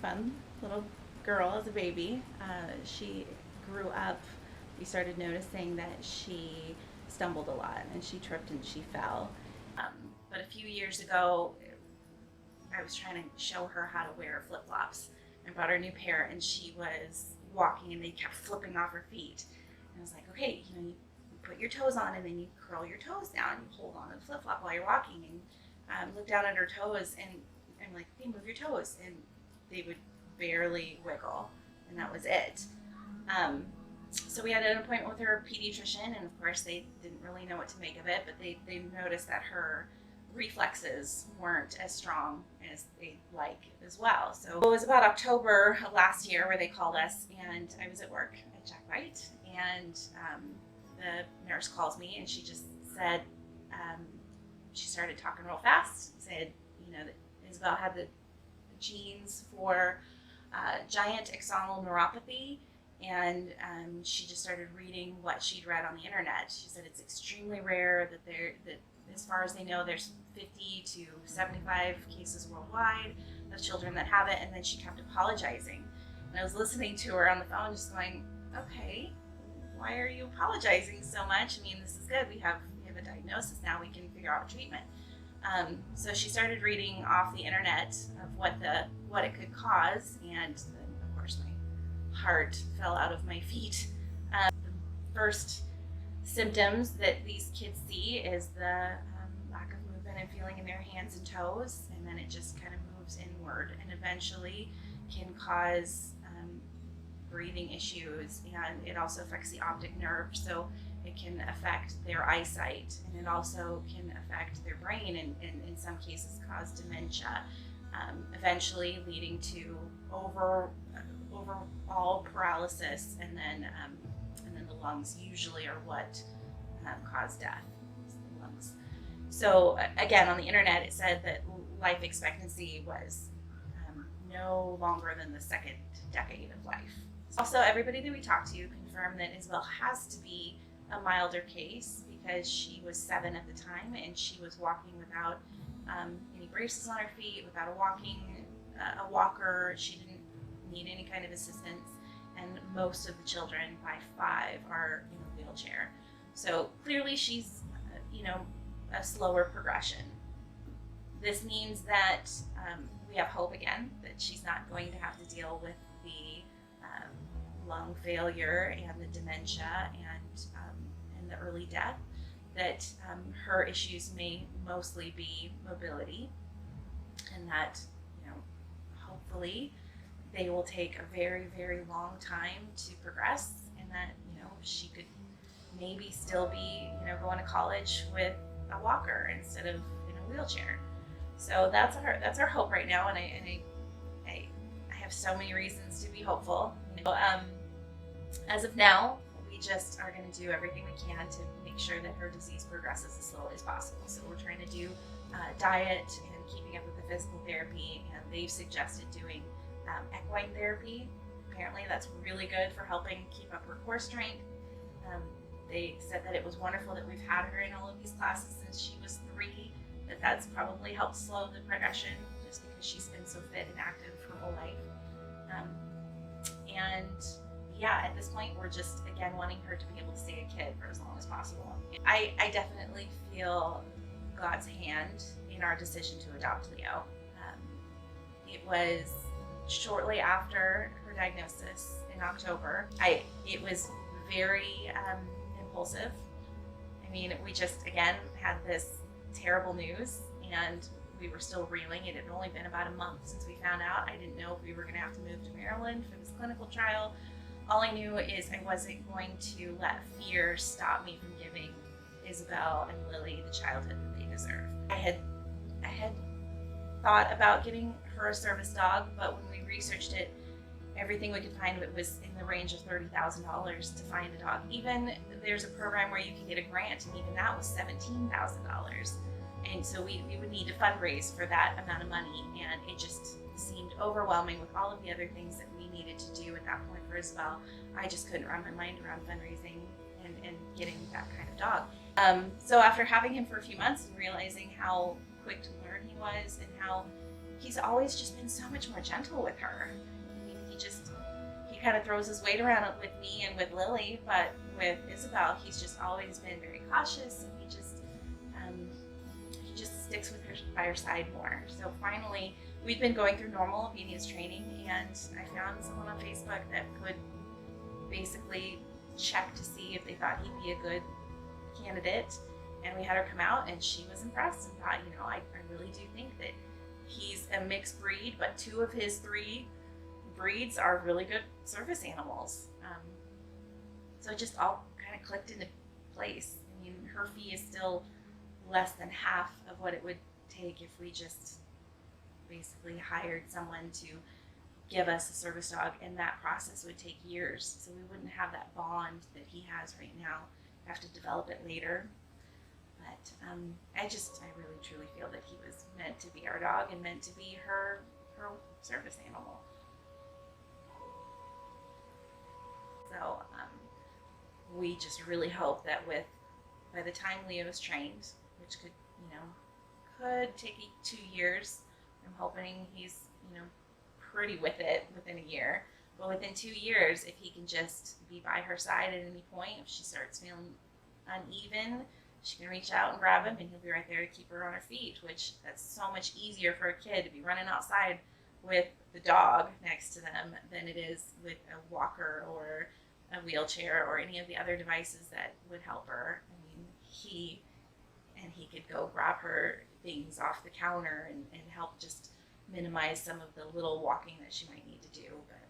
fun little girl as a baby. She grew up, we started noticing that she stumbled a lot and she tripped and she fell. But a few years ago, I was trying to show her how to wear flip flops. I bought her a new pair and she was walking and they kept flipping off her feet. And I was like, okay, you put your toes on and then you curl your toes down. You hold on to the flip flop while you're walking and look down at her toes. And I'm like, okay, move your toes. And they would barely wiggle. And that was it. So we had an appointment with her pediatrician, and of course they didn't really know what to make of it, but they noticed that her reflexes weren't as strong as they'd like as well. So it was about October of last year where they called us, and I was at work at Jack White, and the nurse calls me, and she just said, she started talking real fast, said, that Isabel had the genes for giant axonal neuropathy, and she just started reading what she'd read on the internet. She said it's extremely rare, that as far as they know, there's 50 to 75 cases worldwide of children that have it, and then she kept apologizing. And I was listening to her on the phone just going, okay, why are you apologizing so much? I mean, this is good. We have a diagnosis now. We can figure out treatment. So she started reading off the internet of what it could cause, and then, of course, my heart fell out of my feet. The first symptoms that these kids see is the lack of movement and feeling in their hands and toes, and then it just kind of moves inward and eventually can cause breathing issues, and it also affects the optic nerve, so it can affect their eyesight, and it also can affect their brain, and in some cases cause dementia, eventually leading to overall paralysis, and then the lungs usually are what cause death. The lungs. So again, on the internet, it said that life expectancy was no longer than the second decade of life. Also, everybody that we talked to confirmed that Isabel has to be a milder case because she was 7 at the time and she was walking without any braces on her feet, without a walker. She didn't need any kind of assistance, and most of the children by 5 are in a wheelchair. So clearly she's a slower progression. This means that we have hope again, that she's not going to have to deal with the lung failure and the dementia and the early death, that her issues may mostly be mobility, and that hopefully they will take a very, very long time to progress, and that she could maybe still be going to college with a walker instead of in a wheelchair. So that's our hope right now, and I have so many reasons to be hopeful. As of now, we just are going to do everything we can to make sure that her disease progresses as slowly as possible. So we're trying to do diet and keeping up with the physical therapy, and they've suggested doing equine therapy. Apparently that's really good for helping keep up her core strength. They said that it was wonderful that we've had her in all of these classes since she was 3, that's probably helped slow the progression just because she's been so fit and active her whole life. And yeah, at this point, we're just, again, wanting her to be able to stay a kid for as long as possible. I definitely feel God's hand in our decision to adopt Leo. It was shortly after her diagnosis in October. It was very impulsive. I mean, we just, again, had this terrible news, and we were still reeling. It had only been about a month since we found out. I didn't know if we were going to have to move to Maryland for this clinical trial. All I knew is I wasn't going to let fear stop me from giving Isabel and Lily the childhood that they deserve. I had thought about getting her a service dog, but when we researched it, everything we could find was in the range of $30,000 to find a dog. Even there's a program where you can get a grant, and even that was $17,000. And so we would need to fundraise for that amount of money, and it just seemed overwhelming with all of the other things that we needed to do at that point for Isabel. I just couldn't wrap my mind around fundraising and getting that kind of dog. So after having him for a few months and realizing how quick to learn he was and how he's always just been so much more gentle with her. I mean, he kind of throws his weight around with me and with Lily, but with Isabel, he's just always been very cautious, and um, he just sticks with her by her side more. So finally, we've been going through normal obedience training, and I found someone on Facebook that could basically check to see if they thought he'd be a good candidate. And we had her come out, and she was impressed and thought, I really do think that he's a mixed breed, but 2 of his 3 breeds are really good service animals. So it just all kind of clicked into place. I mean, her fee is still less than half of what it would take if we just basically hired someone to give us a service dog, and that process would take years. So we wouldn't have that bond that he has right now. We have to develop it later. But I really truly feel that he was meant to be our dog and meant to be her service animal. So we just really hope that by the time Leo's trained, which could take 2 years, I'm hoping he's, pretty with it within a year. But within 2 years, if he can just be by her side at any point, if she starts feeling uneven, she can reach out and grab him, and he'll be right there to keep her on her feet, which that's so much easier for a kid to be running outside with the dog next to them than it is with a walker or a wheelchair or any of the other devices that would help her. I mean, he could go grab her things off the counter and help just minimize some of the little walking that she might need to do. But